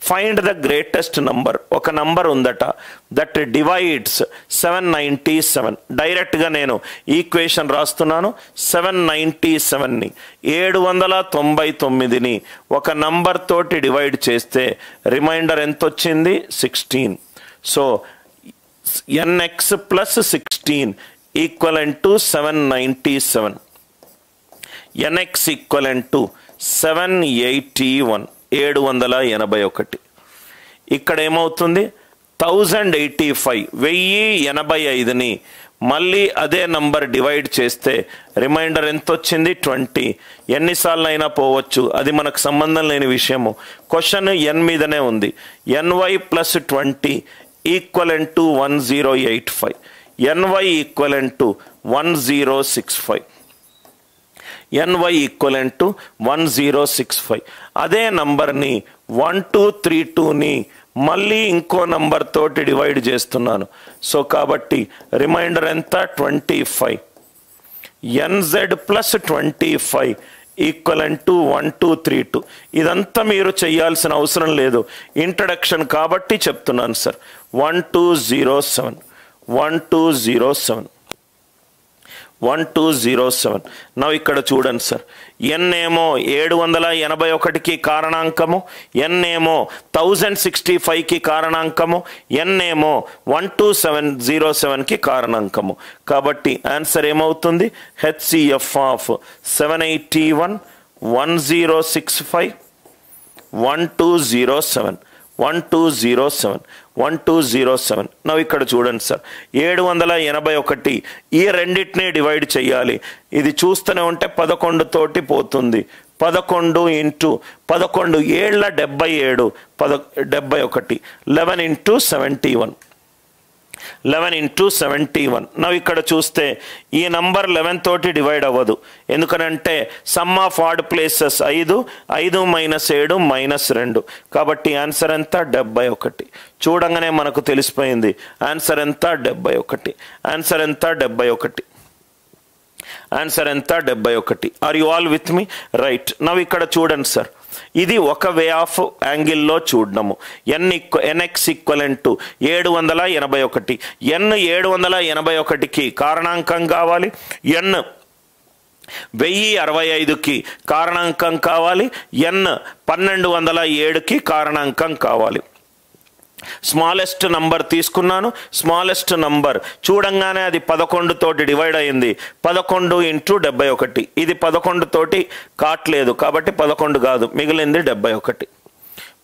Find the greatest number. ఒక number ఉందట that divides 797. డైరెక్ట్గా నేను ఈక్వేషన్ రాస్తున్నాను. 797ని 799ని ఒక నంబర్ తోటి డివైడ్ చేస్తే రిమైండర్ ఎంత వచ్చింది? 16. So nx plus 16 equivalent to 797. nx equivalent to 781. 781. ఇక్కడ ఏమవుతుంది? 1085. 1085ని మళ్ళీ అదే నంబర్ డివైడ్ చేస్తే రిమైండర్ ఎంత వచ్చింది? 20. ఎన్నిసార్లు అయినా పోవచ్చు, అది మనకు సంబంధం లేని విషయము. క్వశ్చన్ ఎన్ మీదనే ఉంది. ny plus 20 equivalent to 1085. ny equivalent to 1065. ny equivalent to 1065. అదే నంబర్ని 1232ని మళ్ళీ ఇంకో నంబర్ తోటి డివైడ్ చేస్తున్నాను. సో కాబట్టి రిమైండర్ ఎంత? 25. nz plus 25 equivalent to 1232. ఇదంతా మీరు చేయాల్సిన అవసరం లేదు, ఇంట్రడక్షన్ కాబట్టి చెప్తున్నాను సార్. 1207. 1207. నా ఇక్కడ చూడండి సార్. ఎన్ ఏమో 781కి కారణాంకము, ఎన్ ఏమో 1065కి కారణాంకము, ఎన్ ఏమో 12707కి కారణాంకము. కాబట్టి ఆన్సర్ ఏమవుతుంది? HCF of 781 1065 1207. 1207. నా ఇక్కడ చూడండి సార్. 781 ఈ రెండింటినీ డివైడ్ చేయాలి. ఇది చూస్తూనే ఉంటే 11 తోటి పోతుంది. 11 ఇంటూ 11 7 77 71. 11 ఇంటూ 71. 11 ఇంటూ 71. ನಾವು ఇక్కడ చూస్తే ఈ నంబర్ 11 తోటి డివైడ్ అవ్వదు. ఎందుకనంటే some of odd places 5, 5 minus 7 minus 2. కాబట్టి ఆన్సర్ ఎంత? 71. చూడంగానే మనకు తెలిసిపోయింది ఆన్సర్ ఎంత? 71. ఆన్సర్ ఎంత? 71. ఆన్సర్ ఎంత? 71. Are you all with me? Right. ನಾವು ఇక్కడ చూడండి సార్. ఇది ఒక వే ఆఫ్ యాంగిల్లో చూడడము. nx equivalent 781. n 781కి కారణాంకం కావాలి, n 1065కి కారణాంకం కావాలి, n 1207కి కారణాంకం కావాలి. స్మాలెస్ట్ నంబర్ తీసుకున్నాను. స్మాలెస్ట్ నంబర్ చూడంగానే అది 11 తోటి డివైడ్ అయింది. 11 ఇంటూ 71. ఇది 11 తోటి కాట్లేదు కాబట్టి 11 కాదు, మిగిలింది 71.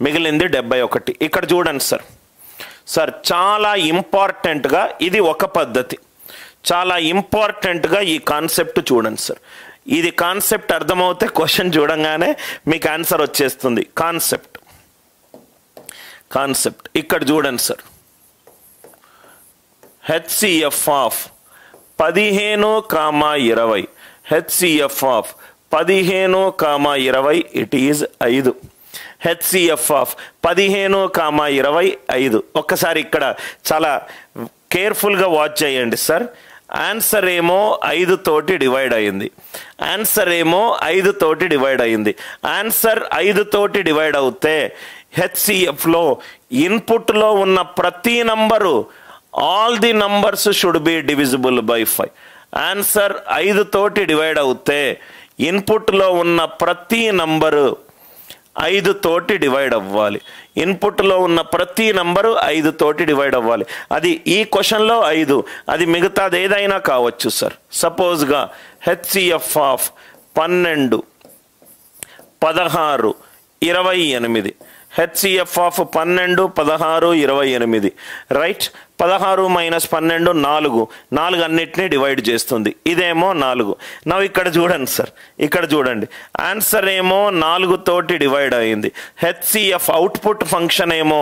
మిగిలింది 71. ఇక్కడ చూడండి సార్. సార్ చాలా ఇంపార్టెంట్గా ఇది ఒక పద్ధతి. చాలా ఇంపార్టెంట్గా ఈ కాన్సెప్ట్ చూడండి సార్. ఇది కాన్సెప్ట్ అర్థమవుతే క్వశ్చన్ చూడంగానే మీకు ఆన్సర్ వచ్చేస్తుంది. కాన్సెప్ట్ ఇక్కడ చూడండి sir. HCF of 15,20. HCF of 15,20 it is 5. HCF of 15,20. ఒక్కసారి ఇక్కడ చాలా కేర్ఫుల్గా వాచ్ చేయండి సార్. ఆన్సర్ ఏమో 5 తోటి డివైడ్ అయింది. ఆన్సర్ ఏమో 5 తోటి డివైడ్ అయింది. ఆన్సర్ 5 తోటి డివైడ్ అవుతే హెచ్సిఎఫ్లో ఇన్పుట్లో ఉన్న ప్రతి number all the numbers should be divisible by 5. Answer 5 తోటి డివైడ్ అవుతే ఇన్పుట్లో ఉన్న ప్రతి నంబరు 5 తోటి డివైడ్ అవ్వాలి. ఇన్పుట్లో ఉన్న ప్రతి నంబరు 5 తోటి డివైడ్ అవ్వాలి. అది ఈ క్వశ్చన్లో 5, అది మిగతాది ఏదైనా కావచ్చు సార్. సపోజ్గా HCF of 12, 16, 28. HCF of 12, 16, 28. Right. 16 minus 12 4. 4 అన్నిటినీ డివైడ్ చేస్తుంది. ఇదేమో 4. నా ఇక్కడ చూడండి సార్. ఇక్కడ చూడండి. ఆన్సర్ ఏమో 4 తోటి డివైడ్ అయింది. హెచ్సిఎఫ్ అవుట్పుట్ ఫంక్షన్ ఏమో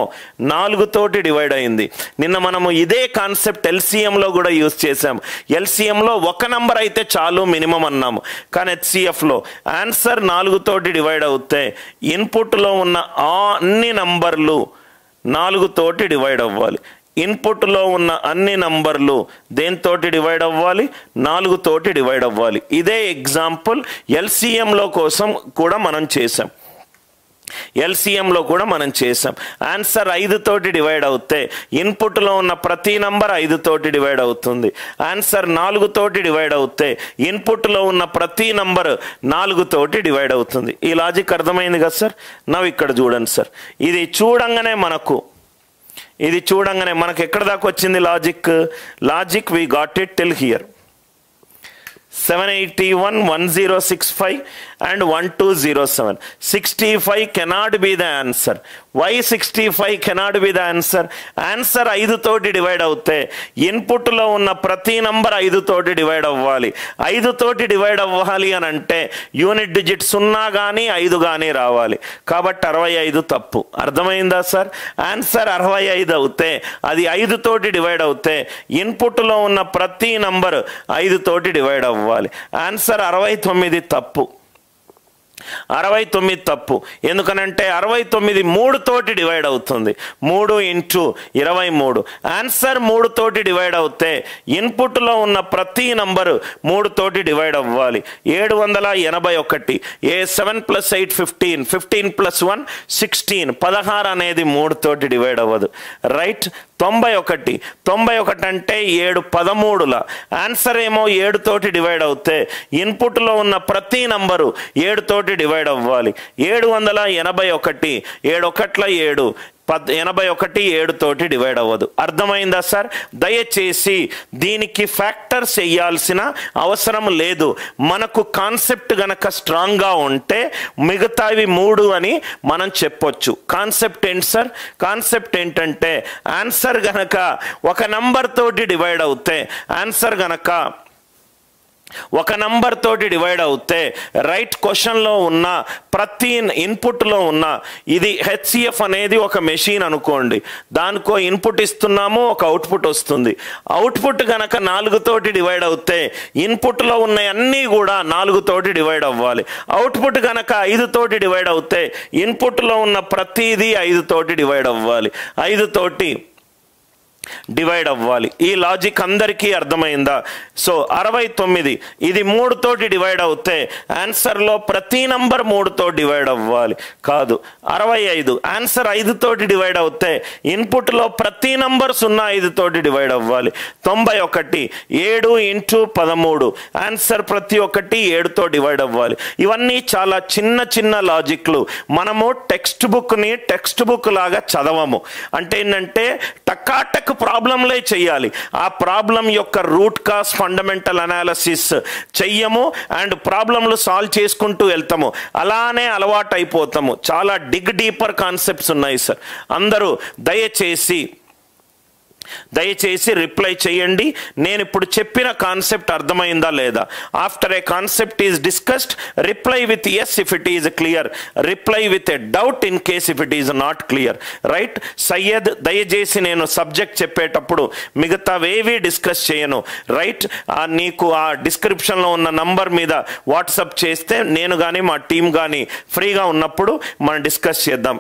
4 తోటి డివైడ్ అయింది. నిన్న మనము ఇదే కాన్సెప్ట్ ఎల్సిఎంలో కూడా యూజ్ చేసాం. ఎల్సిఎంలో ఒక నంబర్ అయితే చాలు మినిమం అన్నాము. కానీ హెచ్సిఎఫ్లో ఆన్సర్ 4 తోటి డివైడ్ అవుతే ఇన్పుట్లో ఉన్న అన్ని నంబర్లు 4 తోటి డివైడ్ అవ్వాలి. ఇన్పుట్లో ఉన్న అన్ని నంబర్లు దేనితోటి డివైడ్ అవ్వాలి? 4 తోటి డివైడ్ అవ్వాలి. ఇదే ఎగ్జాంపుల్ ఎల్సిఎంలో కోసం కూడా మనం చేసాం. ఎల్సిఎంలో కూడా మనం చేసాం. ఆన్సర్ 5 తోటి డివైడ్ అవుతే ఇన్పుట్లో ఉన్న ప్రతి నంబర్ 5 తోటి డివైడ్ అవుతుంది. ఆన్సర్ 4 తోటి డివైడ్ అవుతే ఇన్పుట్లో ఉన్న ప్రతి నంబర్ 4 తోటి డివైడ్ అవుతుంది. ఈ లాజిక్ అర్థమైంది కదా సార్? నవ్వు ఇక్కడ చూడండి సార్, ఇది చూడంగానే మనకు ఎక్కడ దాకా వచ్చింది logic we got it till here. 781, 1065 and 1207. 65 cannot be the answer. Why 65 cannot be the answer? Answer 5 తోటి డివైడ్ అవుతే ఇన్పుట్లో ఉన్న ప్రతి నంబర్ 5 తోటి డివైడ్ అవ్వాలి. 5 తోటి డివైడ్ అవ్వాలి అని అంటే యూనిట్ డిజిట్ 0 కానీ 5 కానీ రావాలి. కాబట్టి 65 తప్పు. అర్థమైందా సార్? ఆన్సర్ 65 అవుతే అది 5 తోటి డివైడ్ అవుతే ఇన్పుట్లో ఉన్న ప్రతి నంబర్ 5 తోటి డివైడ్ అవ్వాలి. ఆన్సర్ 69 తప్పు. 69 తప్పు. ఎందుకనంటే 69 3 తోటి డివైడ్ అవుతుంది. 3 × 23. ఆన్సర్ 3 తోటి డివైడ్ అవుతే ఇన్పుట్లో ఉన్న ప్రతి నంబరు 3 తోటి డివైడ్ అవ్వాలి. 781. 7 + 8 15, 15 + 1 16. 16 అనేది 3 తోటి డివైడ్ అవ్వదు. రైట్. 91 అంటే 7 13ల. ఆన్సర్ ఏమో 7 తోటి డివైడ్ అవుతే ఇన్పుట్లో ఉన్న ప్రతి నంబరు 7 తోటి డివైడ్ అవ్వాలి. 781 7 1 7 81 7 తోటి డివైడ్ అవ్వదు. అర్థమైందా సార్? దయచేసి దీనికి ఫ్యాక్టర్స్ వేయాల్సిన అవసరం లేదు. మనకు కాన్సెప్ట్ గనక స్ట్రాంగ్గా ఉంటే మిగతావి 3 అని మనం చెప్పొచ్చు. కాన్సెప్ట్ ఏంటి సార్? కాన్సెప్ట్ ఏంటంటే ఆన్సర్ గనక ఒక నంబర్ తోటి డివైడ్ అవుతే ఒక నంబర్ తోటి డివైడ్ అవుతే రైట్ క్వశ్చన్లో ఉన్న ప్రతి ఇన్పుట్లో ఉన్న ఇది హెచ్సిఎఫ్ అనేది ఒక మెషిన్ అనుకోండి. దానికో ఇన్పుట్ ఇస్తున్నాము, ఒక అవుట్పుట్ వస్తుంది. అవుట్పుట్ కనుక 4 తోటి డివైడ్ అవుతే ఇన్పుట్లో ఉన్న అన్నీ కూడా 4 తోటి డివైడ్ అవ్వాలి. అవుట్పుట్ కనుక 5 తోటి డివైడ్ అవుతే ఇన్పుట్లో ఉన్న ప్రతిదీ 5 తోటి డివైడ్ అవ్వాలి. 5 తోటి డివైడ్ అవ్వాలి. ఈ లాజిక్ అందరికీ అర్థమైందా? సో 69 ఇది 3 తోటి డివైడ్ అవుతే ఆన్సర్లో ప్రతి నంబర్ 3 తోటి డివైడ్ అవ్వాలి. కాదు. 65 ఆన్సర్ 5 తోటి డివైడ్ అవుతే ఇన్పుట్లో ప్రతి నంబర్ 5 తోటి డివైడ్ అవ్వాలి. 91 7 × 13 ఆన్సర్ ప్రతి ఒక్కటి 7 తో డివైడ్ అవ్వాలి. ఇవన్నీ చాలా చిన్న లాజిక్లు. మనము టెక్స్ట్ బుక్ లాగా చదవము. అంటే ఏంటంటే టకాటక్ ప్రాబ్లంలే చెయ్యాలి. ఆ ప్రాబ్లం యొక్క రూట్ కాజ్ ఫండమెంటల్ అనాలిసిస్ చెయ్యము అండ్ ప్రాబ్లంలు సాల్వ్ చేసుకుంటూ వెళ్తాము. అలానే అలవాటు అయిపోతాము. చాలా డీపర్ కాన్సెప్ట్స్ ఉన్నాయి సార్. అందరూ దయచేసి రిప్లై చేయండి. నేను ఇప్పుడు చెప్పిన కాన్సెప్ట్ అర్థమైందా లేదా? After a concept is discussed reply with yes if it is clear, reply with a doubt in case if it is not clear. Right. Syed, దయచేసి నేను సబ్జెక్ట్ చెప్పేటప్పుడు మిగతావేవి డిస్కస్ చేయను. రైట్. నీకు ఆ డిస్క్రిప్షన్లో ఉన్న నంబర్ మీద వాట్సాప్ చేస్తే నేను కానీ మా టీం కానీ ఫ్రీగా ఉన్నప్పుడు మనం డిస్కస్ చేద్దాం.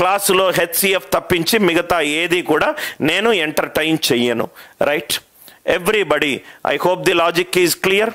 క్లాసులో హెచ్సిఎఫ్ తప్పించి మిగతా ఏది కూడా నేను ఎంటర్టైన్ చెయ్యను. Right. Everybody, I hope the logic is clear.